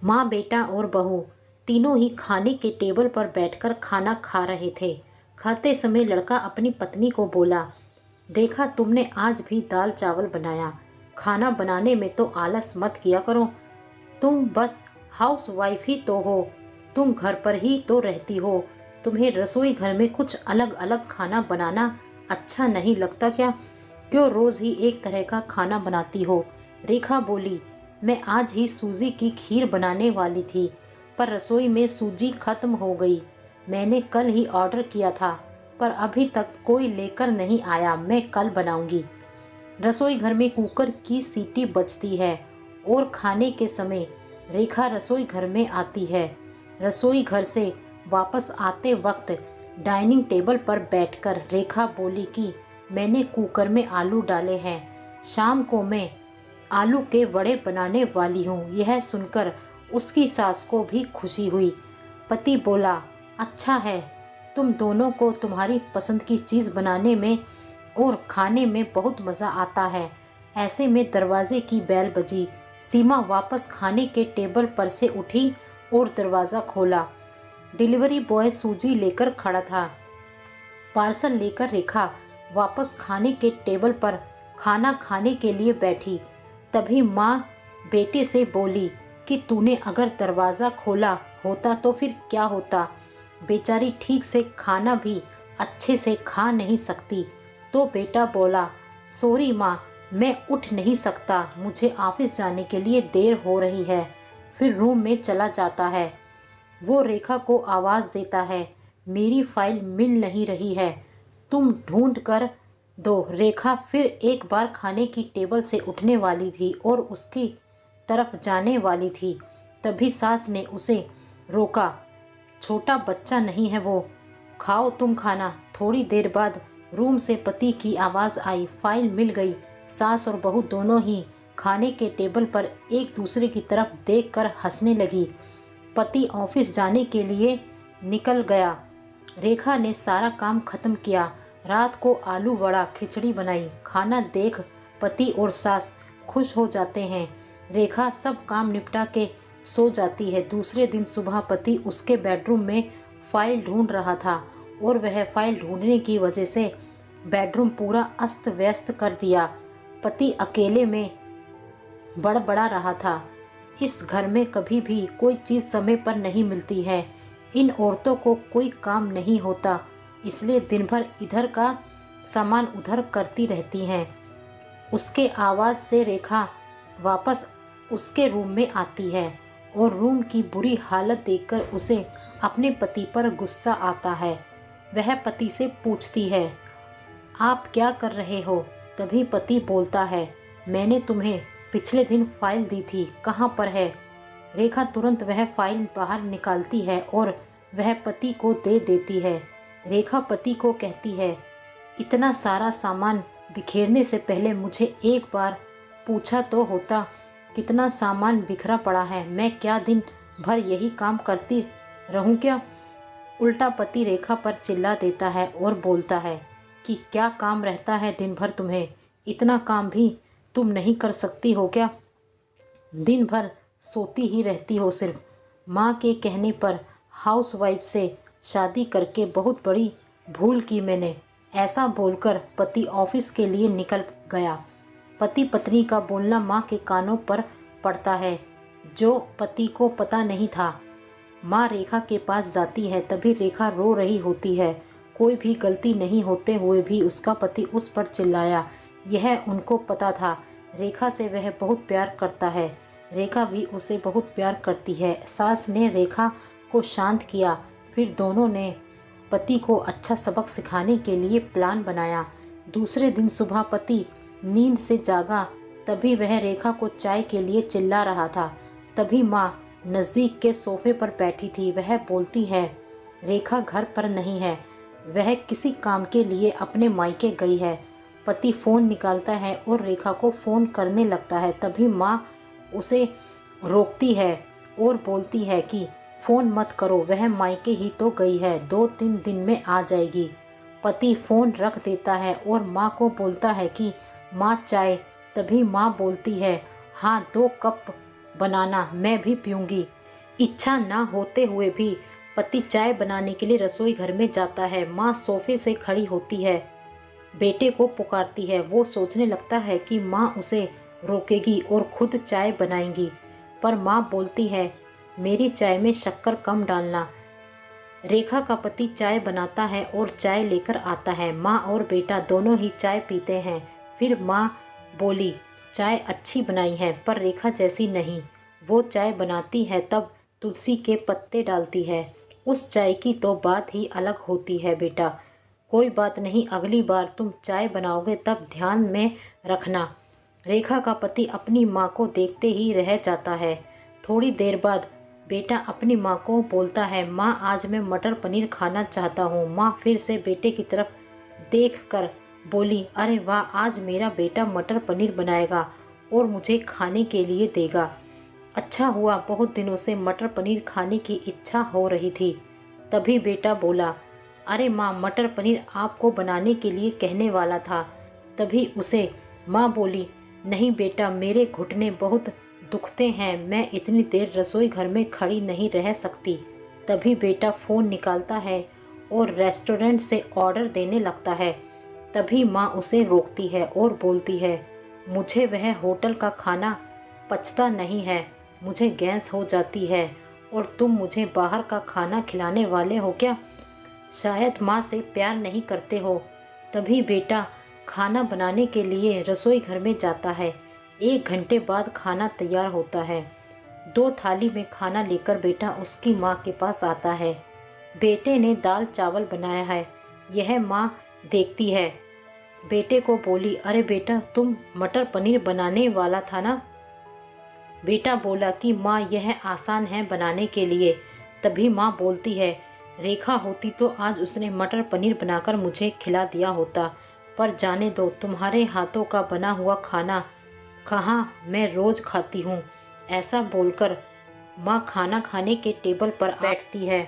माँ, बेटा और बहू तीनों ही खाने के टेबल पर बैठकर खाना खा रहे थे। खाते समय लड़का अपनी पत्नी को बोला, देखा तुमने आज भी दाल चावल बनाया। खाना बनाने में तो आलस मत किया करो। तुम बस हाउस वाइफ ही तो हो। तुम घर पर ही तो रहती हो। तुम्हें रसोई घर में कुछ अलग अलग खाना बनाना अच्छा नहीं लगता क्या? क्यों रोज़ ही एक तरह का खाना बनाती हो? रेखा बोली, मैं आज ही सूजी की खीर बनाने वाली थी, पर रसोई में सूजी खत्म हो गई। मैंने कल ही ऑर्डर किया था, पर अभी तक कोई लेकर नहीं आया। मैं कल बनाऊंगी। रसोई घर में कुकर की सीटी बजती है और खाने के समय रेखा रसोई घर में आती है। रसोई घर से वापस आते वक्त डाइनिंग टेबल पर बैठकर रेखा बोली कि मैंने कुकर में आलू डाले हैं। शाम को मैं आलू के वड़े बनाने वाली हूँ। यह सुनकर उसकी सास को भी खुशी हुई। पति बोला, अच्छा है, तुम दोनों को तुम्हारी पसंद की चीज़ बनाने में और खाने में बहुत मज़ा आता है। ऐसे में दरवाजे की बेल बजी। सीमा वापस खाने के टेबल पर से उठी और दरवाज़ा खोला। डिलीवरी बॉय सूजी लेकर खड़ा था। पार्सल लेकर रेखा वापस खाने के टेबल पर खाना खाने के लिए बैठी। तभी माँ बेटे से बोली कि तूने अगर दरवाज़ा खोला होता तो फिर क्या होता? बेचारी ठीक से खाना भी अच्छे से खा नहीं सकती। तो बेटा बोला, सॉरी माँ, मैं उठ नहीं सकता, मुझे ऑफिस जाने के लिए देर हो रही है। फिर रूम में चला जाता है। वो रेखा को आवाज़ देता है, मेरी फाइल मिल नहीं रही है, तुम ढूंढ कर दो। रेखा फिर एक बार खाने की टेबल से उठने वाली थी और उसकी तरफ जाने वाली थी। तभी सास ने उसे रोका, छोटा बच्चा नहीं है वो, खाओ तुम खाना। थोड़ी देर बाद रूम से पति की आवाज़ आई, फाइल मिल गई। सास और बहू दोनों ही खाने के टेबल पर एक दूसरे की तरफ देखकर हंसने लगी। पति ऑफिस जाने के लिए निकल गया। रेखा ने सारा काम खत्म किया। रात को आलू वड़ा खिचड़ी बनाई। खाना देख पति और सास खुश हो जाते हैं। रेखा सब काम निपटा के सो जाती है। दूसरे दिन सुबह पति उसके बेडरूम में फाइल ढूंढ रहा था और वह फाइल ढूंढने की वजह से बेडरूम पूरा अस्त व्यस्त कर दिया। पति अकेले में बड़बड़ा रहा था, इस घर में कभी भी कोई चीज़ समय पर नहीं मिलती है। इन औरतों को कोई काम नहीं होता, इसलिए दिन भर इधर का सामान उधर करती रहती हैं। उसके आवाज़ से रेखा वापस उसके रूम में आती है और रूम की बुरी हालत देखकर उसे अपने पति पर गुस्सा आता है। वह पति से पूछती है, आप क्या कर रहे हो? तभी पति बोलता है, मैंने तुम्हें पिछले दिन फाइल दी थी, कहाँ पर है? रेखा तुरंत वह फाइल बाहर निकालती है और वह पति को दे देती है। रेखा पति को कहती है, इतना सारा सामान बिखेरने से पहले मुझे एक बार पूछा तो होता, कितना सामान बिखरा पड़ा है, मैं क्या दिन भर यही काम करती रहूं क्या? उल्टा पति रेखा पर चिल्ला देता है और बोलता है कि क्या काम रहता है दिन भर तुम्हें, इतना काम भी तुम नहीं कर सकती हो क्या? दिन भर सोती ही रहती हो सिर्फ। माँ के कहने पर हाउसवाइफ से शादी करके बहुत बड़ी भूल की मैंने। ऐसा बोलकर पति ऑफिस के लिए निकल गया। पति पत्नी का बोलना माँ के कानों पर पड़ता है, जो पति को पता नहीं था। माँ रेखा के पास जाती है, तभी रेखा रो रही होती है। कोई भी गलती नहीं होते हुए भी उसका पति उस पर चिल्लाया। यह उनको पता था। रेखा से वह बहुत प्यार करता है, रेखा भी उसे बहुत प्यार करती है। सास ने रेखा को शांत किया। फिर दोनों ने पति को अच्छा सबक सिखाने के लिए प्लान बनाया। दूसरे दिन सुबह पति नींद से जागा, तभी वह रेखा को चाय के लिए चिल्ला रहा था। तभी माँ नज़दीक के सोफे पर बैठी थी। वह बोलती है, रेखा घर पर नहीं है, वह किसी काम के लिए अपने मायके गई है। पति फ़ोन निकालता है और रेखा को फ़ोन करने लगता है। तभी माँ उसे रोकती है और बोलती है कि फ़ोन मत करो, वह मायके ही तो गई है, 2-3 दिन में आ जाएगी। पति फ़ोन रख देता है और माँ को बोलता है कि माँ चाय। तभी माँ बोलती है, हाँ 2 कप बनाना, मैं भी पीऊँगी। इच्छा ना होते हुए भी पति चाय बनाने के लिए रसोई घर में जाता है। माँ सोफे से खड़ी होती है, बेटे को पुकारती है। वो सोचने लगता है कि माँ उसे रोकेगी और खुद चाय बनाएंगी, पर माँ बोलती है, मेरी चाय में शक्कर कम डालना। रेखा का पति चाय बनाता है और चाय लेकर आता है। माँ और बेटा दोनों ही चाय पीते हैं। फिर माँ बोली, चाय अच्छी बनाई है, पर रेखा जैसी नहीं। वो चाय बनाती है तब तुलसी के पत्ते डालती है। उस चाय की तो बात ही अलग होती है बेटा। कोई बात नहीं, अगली बार तुम चाय बनाओगे तब ध्यान में रखना। रेखा का पति अपनी माँ को देखते ही रह जाता है। थोड़ी देर बाद बेटा अपनी माँ को बोलता है, माँ आज मैं मटर पनीर खाना चाहता हूँ। माँ फिर से बेटे की तरफ देखकर बोली, अरे वाह, आज मेरा बेटा मटर पनीर बनाएगा और मुझे खाने के लिए देगा। अच्छा हुआ, बहुत दिनों से मटर पनीर खाने की इच्छा हो रही थी। तभी बेटा बोला, अरे माँ, मटर पनीर आपको बनाने के लिए कहने वाला था। तभी उसे माँ बोली, नहीं बेटा, मेरे घुटने बहुत दुखते हैं, मैं इतनी देर रसोई घर में खड़ी नहीं रह सकती। तभी बेटा फ़ोन निकालता है और रेस्टोरेंट से ऑर्डर देने लगता है। तभी माँ उसे रोकती है और बोलती है, मुझे वह होटल का खाना पचता नहीं है, मुझे गैस हो जाती है और तुम मुझे बाहर का खाना खिलाने वाले हो क्या? शायद माँ से प्यार नहीं करते हो। तभी बेटा खाना बनाने के लिए रसोई घर में जाता है। 1 घंटे बाद खाना तैयार होता है। 2 थाली में खाना लेकर बेटा उसकी माँ के पास आता है। बेटे ने दाल चावल बनाया है। यह माँ देखती है। बेटे को बोली, अरे बेटा, तुम मटर पनीर बनाने वाला था ना? बेटा बोला कि माँ, यह आसान है बनाने के लिए। तभी माँ बोलती है, रेखा होती तो आज उसने मटर पनीर बनाकर मुझे खिला दिया होता, पर जाने दो, तुम्हारे हाथों का बना हुआ खाना कहाँ मैं रोज़ खाती हूँ। ऐसा बोलकर माँ खाना खाने के टेबल पर बैठती है।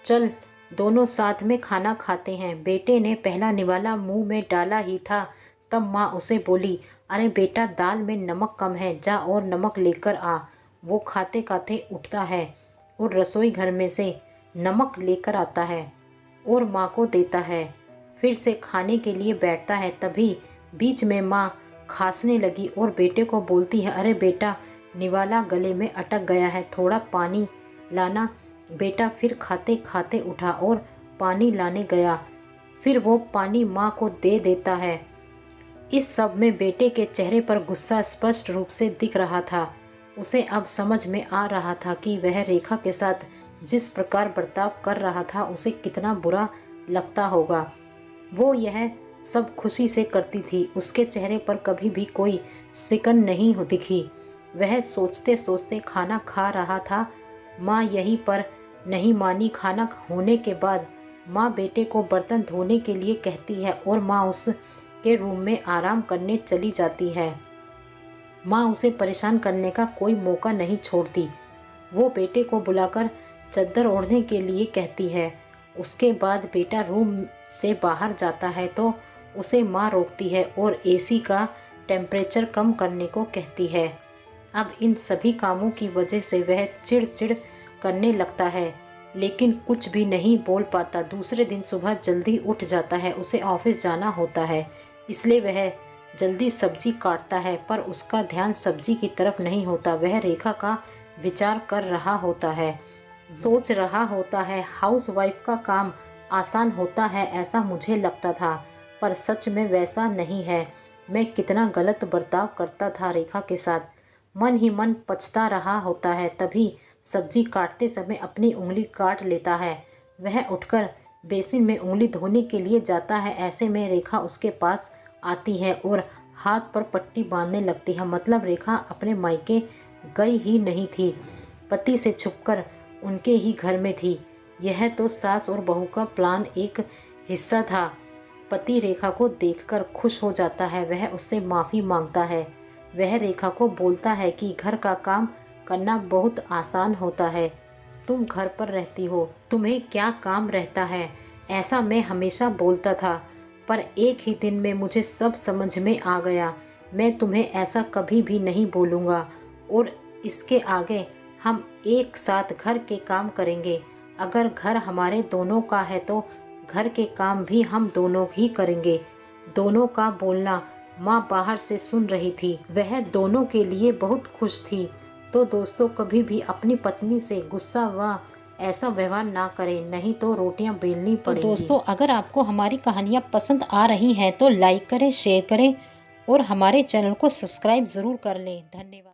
चल, दोनों साथ में खाना खाते हैं। बेटे ने पहला निवाला मुंह में डाला ही था, तब माँ उसे बोली, अरे बेटा, दाल में नमक कम है, जा और नमक लेकर आ। वो खाते खाते उठता है और रसोई घर में से नमक लेकर आता है और माँ को देता है। फिर से खाने के लिए बैठता है। तभी बीच में माँ खांसने लगी और बेटे को बोलती है, अरे बेटा, निवाला गले में अटक गया है, थोड़ा पानी लाना। बेटा फिर खाते खाते उठा और पानी लाने गया। फिर वो पानी माँ को दे देता है। इस सब में बेटे के चेहरे पर गुस्सा स्पष्ट रूप से दिख रहा था। उसे अब समझ में आ रहा था कि वह रेखा के साथ जिस प्रकार बर्ताव कर रहा था उसे कितना बुरा लगता होगा। वो यह सब खुशी से करती थी। उसके चेहरे पर कभी भी कोई सिकन नहीं दिखी। वह सोचते सोचते खाना खा रहा था। माँ यहीं पर नहीं मानी। खाना होने के बाद माँ बेटे को बर्तन धोने के लिए कहती है और माँ उसके रूम में आराम करने चली जाती है। माँ उसे परेशान करने का कोई मौका नहीं छोड़ती। वो बेटे को बुलाकर चद्दर ओढ़ने के लिए कहती है। उसके बाद बेटा रूम से बाहर जाता है तो उसे माँ रोकती है और एसी का टेम्परेचर कम करने को कहती है। अब इन सभी कामों की वजह से वह चिढ़-चिढ़ करने लगता है, लेकिन कुछ भी नहीं बोल पाता। दूसरे दिन सुबह जल्दी उठ जाता है। उसे ऑफिस जाना होता है, इसलिए वह जल्दी सब्जी काटता है, पर उसका ध्यान सब्जी की तरफ नहीं होता। वह रेखा का विचार कर रहा होता है, सोच रहा होता है, हाउसवाइफ का काम आसान होता है ऐसा मुझे लगता था, पर सच में वैसा नहीं है। मैं कितना गलत बर्ताव करता था रेखा के साथ। मन ही मन पछता रहा होता है। तभी सब्जी काटते समय अपनी उंगली काट लेता है। वह उठकर बेसिन में उंगली धोने के लिए जाता है। ऐसे में रेखा उसके पास आती है और हाथ पर पट्टी बांधने लगती है। मतलब रेखा अपने मायके गई ही नहीं थी, पति से छुपकर उनके ही घर में थी। यह तो सास और बहू का प्लान एक हिस्सा था। पति रेखा को देखकर खुश हो जाता है। वह उससे माफ़ी मांगता है। वह रेखा को बोलता है कि घर का काम करना बहुत आसान होता है। तुम घर पर रहती हो, तुम्हें क्या काम रहता है, ऐसा मैं हमेशा बोलता था, पर एक ही दिन में मुझे सब समझ में आ गया। मैं तुम्हें ऐसा कभी भी नहीं बोलूँगा और इसके आगे हम एक साथ घर के काम करेंगे। अगर घर हमारे दोनों का है तो घर के काम भी हम दोनों ही करेंगे। दोनों का बोलना माँ बाहर से सुन रही थी। वह दोनों के लिए बहुत खुश थी। तो दोस्तों, कभी भी अपनी पत्नी से गुस्सा व ऐसा व्यवहार ना करें, नहीं तो रोटियां बेलनी पड़ेंगी। तो दोस्तों, अगर आपको हमारी कहानियाँ पसंद आ रही हैं तो लाइक करें, शेयर करें और हमारे चैनल को सब्सक्राइब ज़रूर कर लें। धन्यवाद।